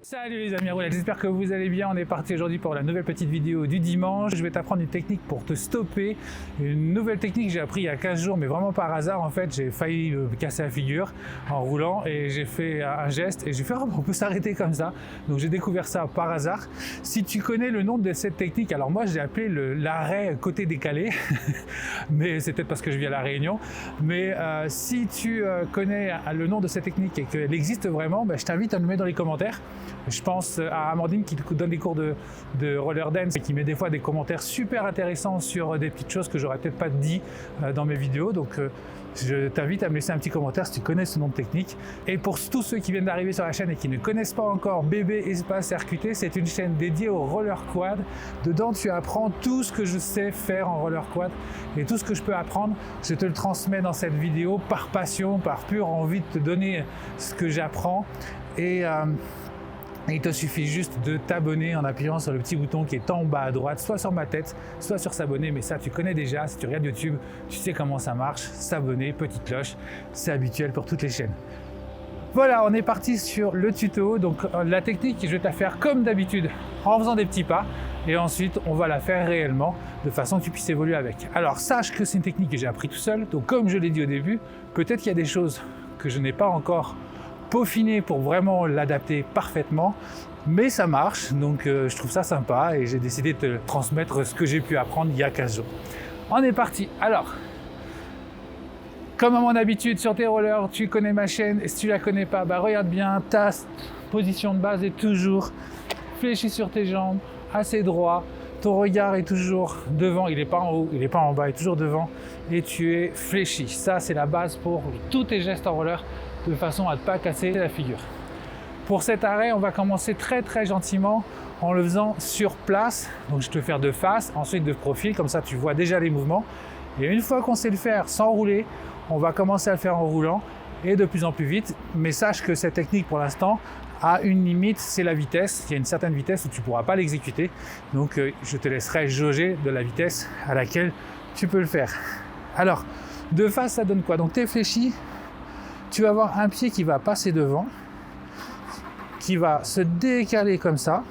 Salut les amis roulettes, j'espère que vous allez bien. On est parti aujourd'hui pour la nouvelle petite vidéo du dimanche. Je vais t'apprendre une technique pour te stopper. Une nouvelle technique que j'ai appris il y a 15 jours, mais vraiment par hasard. En fait, j'ai failli me casser la figure en roulant et j'ai fait un geste et j'ai fait on peut s'arrêter comme ça. Donc j'ai découvert ça par hasard. Si tu connais le nom de cette technique, alors moi j'ai appelé l'arrêt côté décalé, mais c'est peut-être parce que je vis à La Réunion. Mais si tu connais le nom de cette technique et qu'elle existe vraiment, je t'invite à me mettre dans les commentaires. Je pense à Amandine qui donne des cours de roller dance et qui met des fois des commentaires super intéressants sur des petites choses que j'aurais peut-être pas dit dans mes vidéos. Donc je t'invite à me laisser un petit commentaire si tu connais ce nom de technique. Et pour tous ceux qui viennent d'arriver sur la chaîne et qui ne connaissent pas encore BB Espace RQT, c'est une chaîne dédiée au roller quad. Dedans tu apprends tout ce que je sais faire en roller quad et tout ce que je peux apprendre, je te le transmets dans cette vidéo par passion, par pure envie de te donner ce que j'apprends. Et il te suffit juste de t'abonner en appuyant sur le petit bouton qui est en bas à droite, soit sur ma tête, soit sur s'abonner, mais ça tu connais déjà, si tu regardes YouTube, tu sais comment ça marche, s'abonner, petite cloche, c'est habituel pour toutes les chaînes. Voilà, on est parti sur le tuto, donc la technique, je vais te la faire comme d'habitude, en faisant des petits pas, et ensuite on va la faire réellement, de façon que tu puisses évoluer avec. Alors sache que c'est une technique que j'ai appris tout seul, donc comme je l'ai dit au début, peut-être qu'il y a des choses que je n'ai pas encore peaufiner pour vraiment l'adapter parfaitement, mais ça marche, donc je trouve ça sympa et j'ai décidé de te transmettre ce que j'ai pu apprendre il y a 15 jours. On est parti. Alors, comme à mon habitude sur tes rollers, tu connais ma chaîne, et si tu la connais pas, regarde bien, ta position de base est toujours fléchie sur tes jambes, assez droit, ton regard est toujours devant, il n'est pas en haut, il n'est pas en bas, il est toujours devant, et tu es fléchi. Ça, c'est la base pour tous tes gestes en roller, de façon à ne pas casser la figure. Pour cet arrêt, on va commencer très gentiment en le faisant sur place. Donc je te le fais de face, ensuite de profil, comme ça tu vois déjà les mouvements. Et une fois qu'on sait le faire sans rouler, on va commencer à le faire en roulant et de plus en plus vite. Mais sache que cette technique pour l'instant a une limite, c'est la vitesse. Il y a une certaine vitesse où tu ne pourras pas l'exécuter. Donc je te laisserai jauger de la vitesse à laquelle tu peux le faire. Alors, de face, ça donne quoi? Donc tu es fléchi. Tu vas avoir un pied qui va passer devant, qui va se décaler comme ça,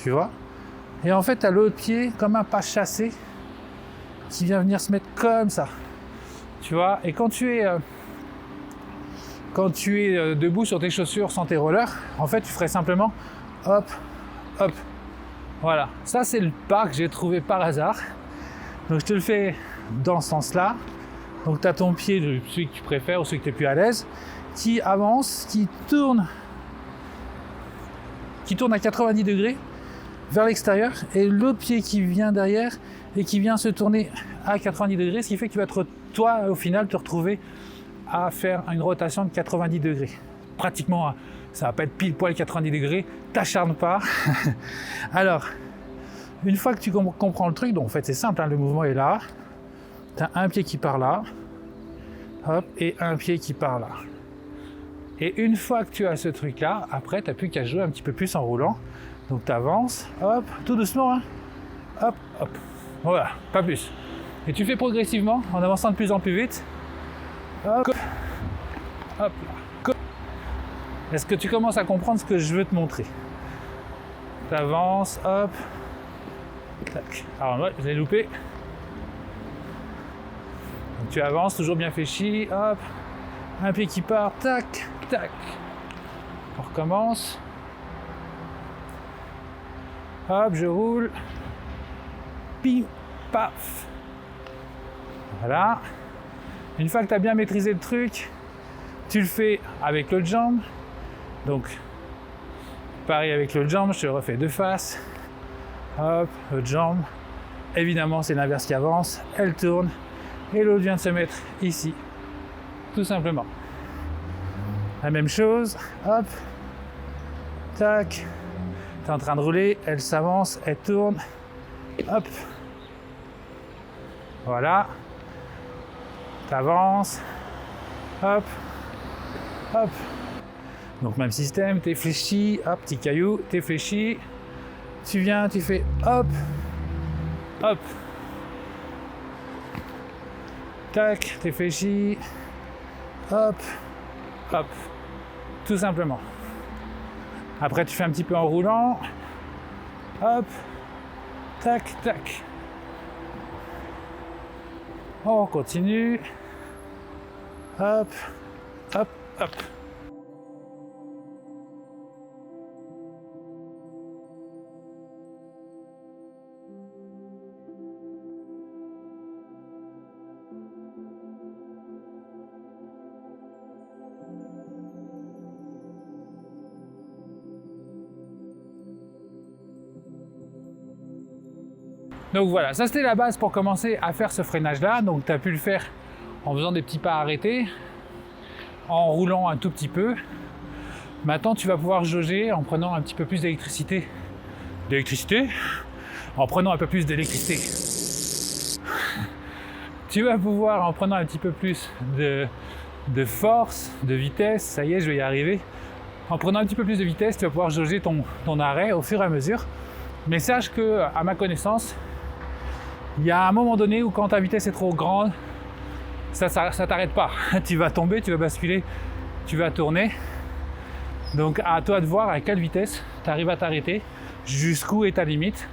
tu vois. Et en fait, tu as l'autre pied comme un pas chassé qui vient venir se mettre comme ça, tu vois. Et quand tu es debout sur tes chaussures sans tes rollers, en fait, tu ferais simplement hop, hop. Voilà, ça c'est le pas que j'ai trouvé par hasard. Donc je te le fais dans ce sens-là. Donc tu as ton pied, celui que tu préfères ou celui que tu es plus à l'aise, qui avance, qui tourne à 90 degrés vers l'extérieur, et l'autre pied qui vient derrière et qui vient se tourner à 90 degrés, ce qui fait que tu vas toi au final te retrouver à faire une rotation de 90 degrés. Pratiquement, ça va pas être pile poil 90 degrés, t'acharne pas. Alors, une fois que tu comprends le truc, donc en fait c'est simple, le mouvement est là. Tu as un pied qui part là, hop, et un pied qui part là. Et une fois que tu as ce truc-là, après, tu n'as plus qu'à jouer un petit peu plus en roulant. Donc tu avances, hop, tout doucement, hein. Hop, hop. Voilà, pas plus. Et tu fais progressivement, en avançant de plus en plus vite. Hop, hop, là. Est-ce que tu commences à comprendre ce que je veux te montrer? Tu avances, hop, tac. Alors, ouais, je l'ai loupé. Donc, tu avances, toujours bien fléchi, hop, un pied qui part, tac, tac. On recommence. Hop, je roule. Pim, paf. Voilà. Une fois que tu as bien maîtrisé le truc, tu le fais avec l'autre jambe. Donc, pareil avec l'autre jambe, je te le refais de face. Hop, l'autre jambe. Évidemment, c'est l'inverse qui avance. Elle tourne. Et l'autre vient de se mettre ici. Tout simplement. La même chose. Hop. Tac. Tu es en train de rouler. Elle s'avance. Elle tourne. Hop. Voilà. Tu avances. Hop. Hop. Donc même système, tu es fléchi, hop, petit caillou, tu es fléchi, tu viens, tu fais hop, hop, tac, réfléchis, hop, hop, tout simplement. Après tu fais un petit peu en roulant, hop, tac, tac. On continue, hop, hop, hop. Donc voilà, ça c'était la base pour commencer à faire ce freinage là. Donc tu as pu le faire en faisant des petits pas arrêtés, en roulant un tout petit peu. Maintenant tu vas pouvoir jauger en prenant un petit peu plus d'électricité. En prenant un peu plus d'électricité. Tu vas pouvoir, en prenant un petit peu plus de force, de vitesse, ça y est, je vais y arriver. En prenant un petit peu plus de vitesse, tu vas pouvoir jauger ton arrêt au fur et à mesure. Mais sache que, à ma connaissance, il y a un moment donné où quand ta vitesse est trop grande, ça t'arrête pas. Tu vas tomber, tu vas basculer, tu vas tourner. Donc à toi de voir à quelle vitesse tu arrives à t'arrêter, jusqu'où est ta limite.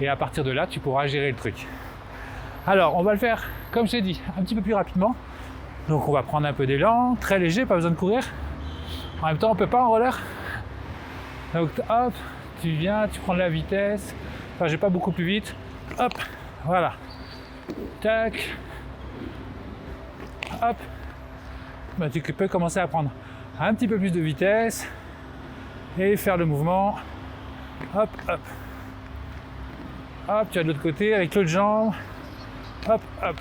Et à partir de là, tu pourras gérer le truc. Alors, on va le faire, comme je t'ai dit, un petit peu plus rapidement. Donc on va prendre un peu d'élan, très léger, pas besoin de courir. En même temps, on peut pas en roller. Donc hop, tu viens, tu prends de la vitesse. Enfin, je vais pas beaucoup plus vite. Hop, voilà. Tac. Hop. Ben, tu peux commencer à prendre un petit peu plus de vitesse et faire le mouvement. Hop, hop. Hop, tu vas de l'autre côté avec l'autre jambe. Hop, hop.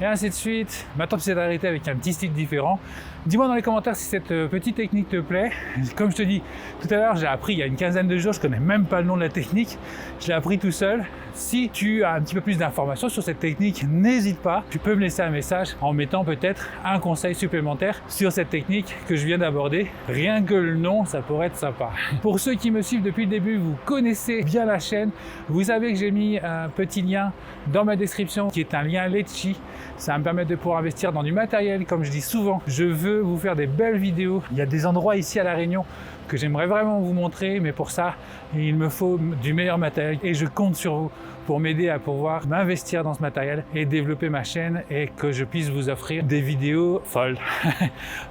Et ainsi de suite. Maintenant, tu sais t'arrêter avec un petit style différent. Dis-moi dans les commentaires si cette petite technique te plaît. Comme je te dis tout à l'heure, j'ai appris il y a une quinzaine de jours, je connais même pas le nom de la technique. Je l'ai appris tout seul. Si tu as un petit peu plus d'informations sur cette technique, n'hésite pas. Tu peux me laisser un message en mettant peut-être un conseil supplémentaire sur cette technique que je viens d'aborder. Rien que le nom, ça pourrait être sympa. Pour ceux qui me suivent depuis le début, vous connaissez bien la chaîne. Vous savez que j'ai mis un petit lien dans ma description qui est un lien Litchi. Ça va me permettre de pouvoir investir dans du matériel. Comme je dis souvent, je veux vous faire des belles vidéos. Il y a des endroits ici à La Réunion que j'aimerais vraiment vous montrer, mais pour ça, il me faut du meilleur matériel et je compte sur vous pour m'aider à pouvoir m'investir dans ce matériel et développer ma chaîne et que je puisse vous offrir des vidéos folles.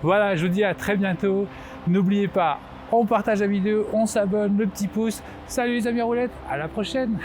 Voilà, je vous dis à très bientôt. N'oubliez pas, on partage la vidéo, on s'abonne, le petit pouce. Salut les amis roulettes, à la prochaine.